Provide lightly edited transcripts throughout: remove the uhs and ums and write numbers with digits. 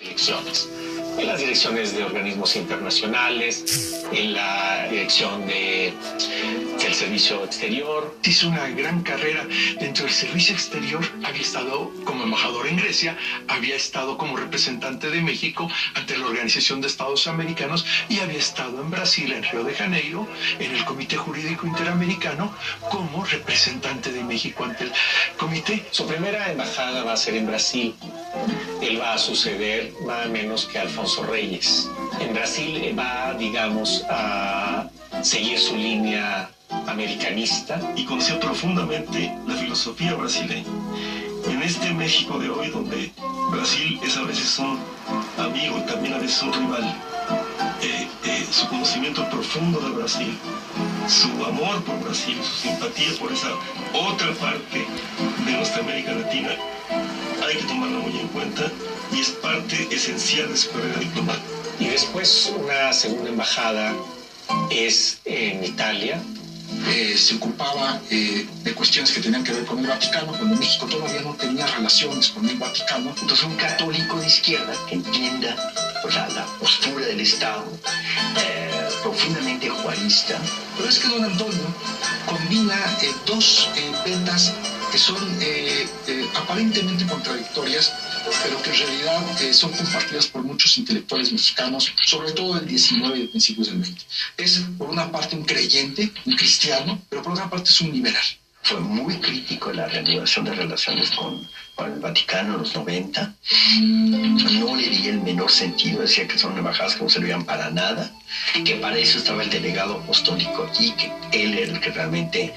Elecciones. En las direcciones de organismos internacionales, en la dirección del servicio exterior. Hizo una gran carrera dentro del servicio exterior. Había estado como embajador en Grecia, había estado como representante de México ante la Organización de Estados Americanos y había estado en Brasil, en Río de Janeiro, en el Comité Jurídico Interamericano como representante de México ante el comité. Su primera embajada va a ser en Brasil. Él va a suceder nada menos que Alfonso Reyes. En Brasil va, digamos, a seguir su línea americanista. Y conoció profundamente la filosofía brasileña. En este México de hoy, donde Brasil es a veces un amigo y también a veces un rival, su conocimiento profundo de Brasil, su amor por Brasil, su simpatía por esa otra parte de nuestra América Latina, hay que tomarlo muy en cuenta y es parte esencial de su carrera diplomática. Y después una segunda embajada es en Italia. Se ocupaba de cuestiones que tenían que ver con el Vaticano, cuando México todavía no tenía relaciones con el Vaticano. Entonces un católico de izquierda que entienda la postura del Estado, profundamente juarista. Pero es que don Antonio combina dos ventas que son aparentemente contradictorias, pero que en realidad son compartidas por muchos intelectuales mexicanos, sobre todo del 19 y principios del 20. Es, por una parte, un creyente, un cristiano, pero por otra parte es un liberal. Fue muy crítico de la reanudación de relaciones con el Vaticano en los 90. No le di el menor sentido, decía que son embajadas que no servían para nada, que para eso estaba el delegado apostólico aquí, que él era el que realmente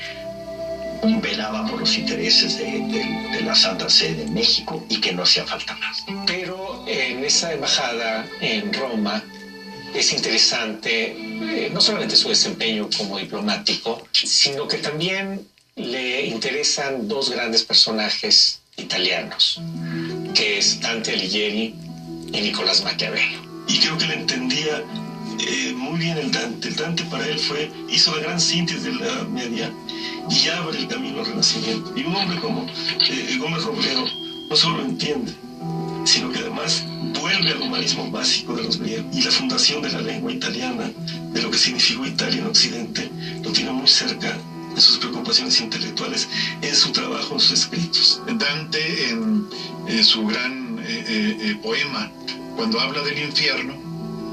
velaba por los intereses de la Santa Sede de México y que no hacía falta más. Pero en esa embajada en Roma es interesante no solamente su desempeño como diplomático, sino que también le interesan dos grandes personajes italianos, que es Dante Alighieri y Nicolás Maquiavelo. Y creo que él entendía muy bien el Dante. El Dante para él hizo la gran síntesis de la media y abre el camino al Renacimiento. Y un hombre como Gómez Robledo no solo lo entiende, sino que además vuelve al humanismo básico de los griegos. Y la fundación de la lengua italiana, de lo que significó Italia en Occidente, lo tiene muy cerca en sus preocupaciones intelectuales, en su trabajo, en sus escritos. Dante, en su gran poema, cuando habla del infierno,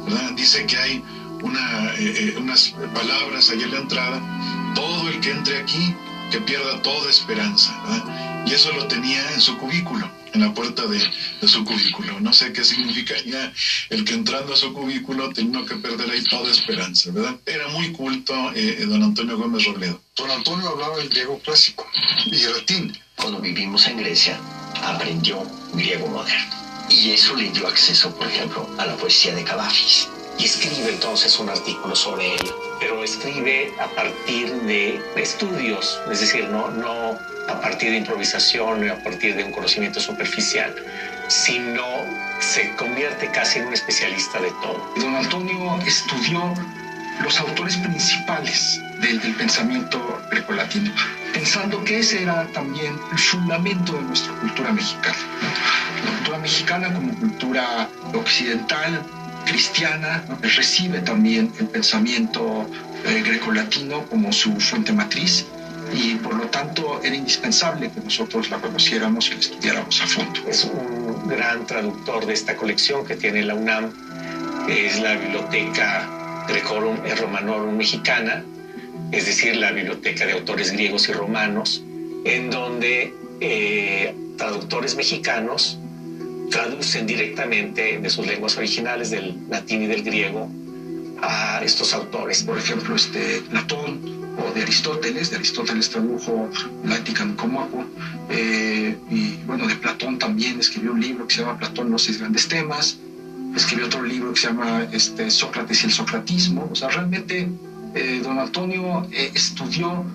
¿verdad?, dice que hay unas palabras allá en la entrada: todo el que entre aquí, que pierda toda esperanza, ¿verdad? Y eso lo tenía en su cubículo, en la puerta de su cubículo. No sé qué significaría el que entrando a su cubículo tenía que perder ahí toda esperanza, ¿verdad? Era muy culto don Antonio Gómez Robledo. Don Antonio hablaba el griego clásico y el latín. Cuando vivimos en Grecia, aprendió griego moderno. Y eso le dio acceso, por ejemplo, a la poesía de Cavafis. Y escribe entonces un artículo sobre él, pero escribe a partir de estudios, es decir, no a partir de improvisación, a partir de un conocimiento superficial, sino se convierte casi en un especialista de todo. Don Antonio estudió los autores principales del pensamiento grecolatino, pensando que ese era también el fundamento de nuestra cultura mexicana. La cultura mexicana como cultura occidental, cristiana, ¿no?, recibe también el pensamiento grecolatino como su fuente matriz, y por lo tanto era indispensable que nosotros la conociéramos y la estudiáramos a fondo. Es un gran traductor de esta colección que tiene la UNAM, es la Biblioteca Grecorum et Romanorum Mexicana, es decir, la biblioteca de autores griegos y romanos, en donde traductores mexicanos traducen directamente de sus lenguas originales, del latín y del griego, a estos autores. Por ejemplo, Platón, o de Aristóteles tradujo la Ética Nicomaco, y bueno, de Platón también escribió un libro que se llama Platón y los seis grandes temas, escribió otro libro que se llama Sócrates y el socratismo. O sea, realmente don Antonio estudió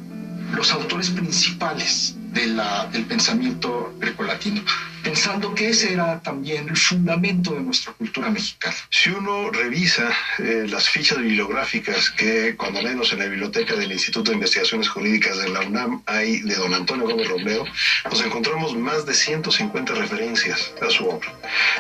los autores principales del pensamiento grecolatino. pensando que ese era también el fundamento de nuestra cultura mexicana. Si uno revisa las fichas bibliográficas que, cuando menos en la biblioteca del Instituto de Investigaciones Jurídicas de la UNAM, hay de don Antonio Gómez Robledo, nos encontramos más de 150 referencias a su obra.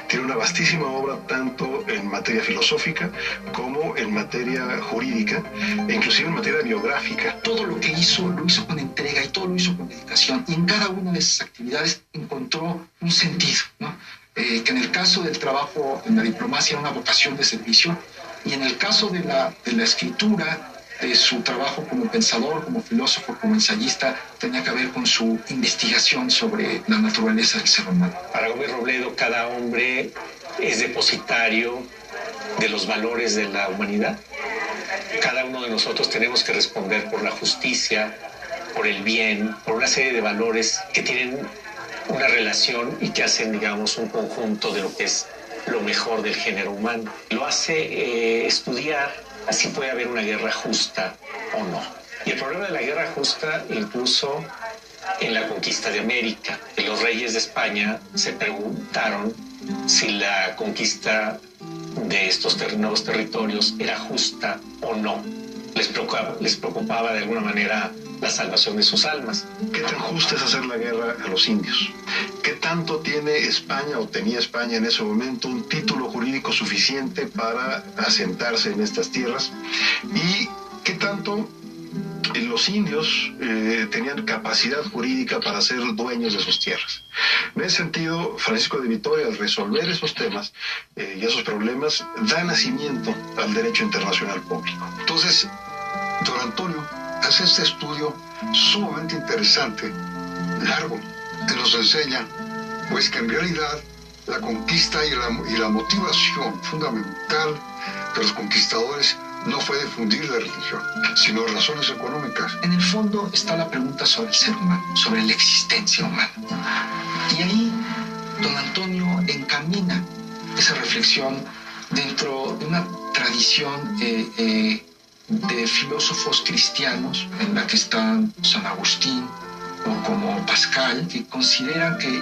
Tiene una vastísima obra tanto en materia filosófica como en materia jurídica e inclusive en materia biográfica. Todo lo que hizo, lo hizo con entrega y todo lo hizo con dedicación. Y en cada una de esas actividades encontró un sentido, ¿no? Que en el caso del trabajo en la diplomacia era una vocación de servicio, y en el caso de la escritura, de su trabajo como pensador, como filósofo, como ensayista, tenía que ver con su investigación sobre la naturaleza del ser humano. Para Gómez Robledo, cada hombre es depositario de los valores de la humanidad. Cada uno de nosotros tenemos que responder por la justicia, por el bien, por una serie de valores que tienen una relación y que hacen, digamos, un conjunto de lo que es lo mejor del género humano. Lo hace estudiar si puede haber una guerra justa o no. Y el problema de la guerra justa, incluso en la conquista de América, los reyes de España se preguntaron si la conquista de estos nuevos territorios era justa o no. Les preocupaba de alguna manera la salvación de sus almas. ¿Qué tan justo es hacer la guerra a los indios? ¿Qué tanto tiene España o tenía España en ese momento un título jurídico suficiente para asentarse en estas tierras? ¿Y qué tanto los indios tenían capacidad jurídica para ser dueños de sus tierras? En ese sentido, Francisco de Vitoria, al resolver esos temas y esos problemas, da nacimiento al derecho internacional público. Entonces, don Antonio hace este estudio sumamente interesante, largo, que nos enseña pues que en realidad la conquista y la motivación fundamental de los conquistadores no fue difundir la religión, sino razones económicas. En el fondo está la pregunta sobre el ser humano, sobre la existencia humana. Y ahí don Antonio encamina esa reflexión dentro de una tradición de filósofos cristianos, en la que están San Agustín o como Pascal, que consideran que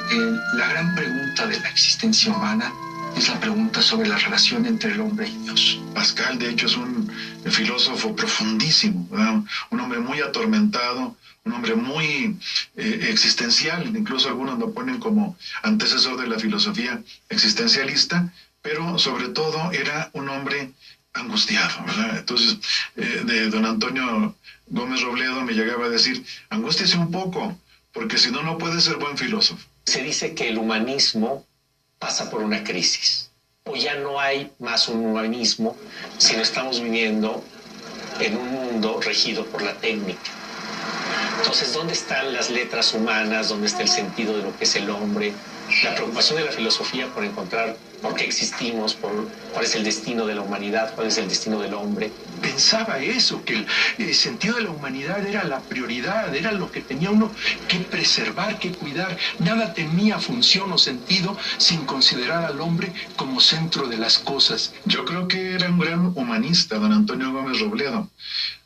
la gran pregunta de la existencia humana es la pregunta sobre la relación entre el hombre y Dios. Pascal, de hecho, es un filósofo profundísimo, ¿verdad? Un hombre muy atormentado, un hombre muy existencial, incluso algunos lo ponen como antecesor de la filosofía existencialista, pero sobre todo era un hombre angustiado, ¿verdad? Entonces, de don Antonio Gómez Robledo me llegaba a decir, angústiese un poco, porque si no, no puede ser buen filósofo. Se dice que el humanismo pasa por una crisis, o ya no hay más un humanismo, sino estamos viviendo en un mundo regido por la técnica. Entonces, ¿dónde están las letras humanas? ¿Dónde está el sentido de lo que es el hombre? La preocupación de la filosofía por encontrar por qué existimos, cuál es el destino de la humanidad, cuál es el destino del hombre. Pensaba eso, que el sentido de la humanidad era la prioridad, era lo que tenía uno que preservar, que cuidar. Nada tenía función o sentido sin considerar al hombre como centro de las cosas. Yo creo que era un gran humanista, don Antonio Gómez Robledo.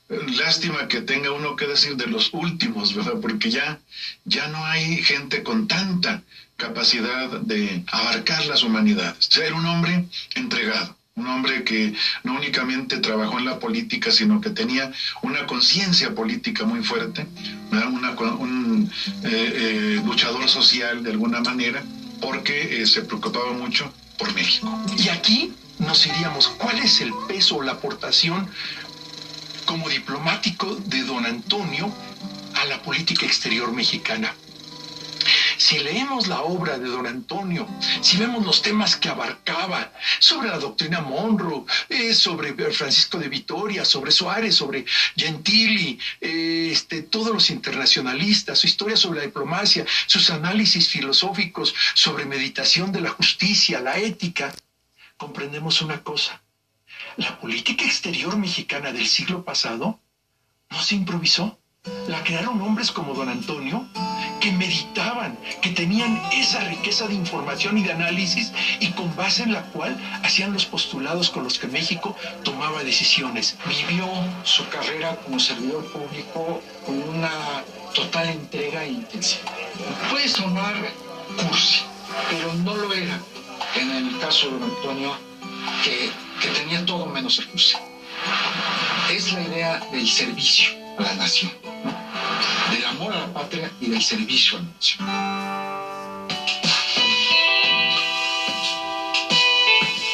Lástima que tenga uno que decir de los últimos, ¿verdad? Porque ya no hay gente con tanta capacidad de abarcar las humanidades. Era un hombre entregado, un hombre que no únicamente trabajó en la política, sino que tenía una conciencia política muy fuerte, ¿verdad? Un luchador social de alguna manera, porque se preocupaba mucho por México. Y aquí nos diríamos, ¿cuál es el peso o la aportación como diplomático de don Antonio a la política exterior mexicana? Si leemos la obra de don Antonio, si vemos los temas que abarcaba sobre la doctrina Monroe, sobre Francisco de Vitoria, sobre Suárez, sobre Gentili, todos los internacionalistas, su historia sobre la diplomacia, sus análisis filosóficos sobre meditación de la justicia, la ética, comprendemos una cosa. La política exterior mexicana del siglo pasado no se improvisó. La crearon hombres como don Antonio, que meditaban, que tenían esa riqueza de información y de análisis, y con base en la cual hacían los postulados con los que México tomaba decisiones. Vivió su carrera como servidor público con una total entrega e intensidad. Puede sonar cursi, pero no lo era en el caso de don Antonio, que tenía todo menos recursos. Es la idea del servicio a la nación, ¿no? Del amor a la patria y del servicio a la nación.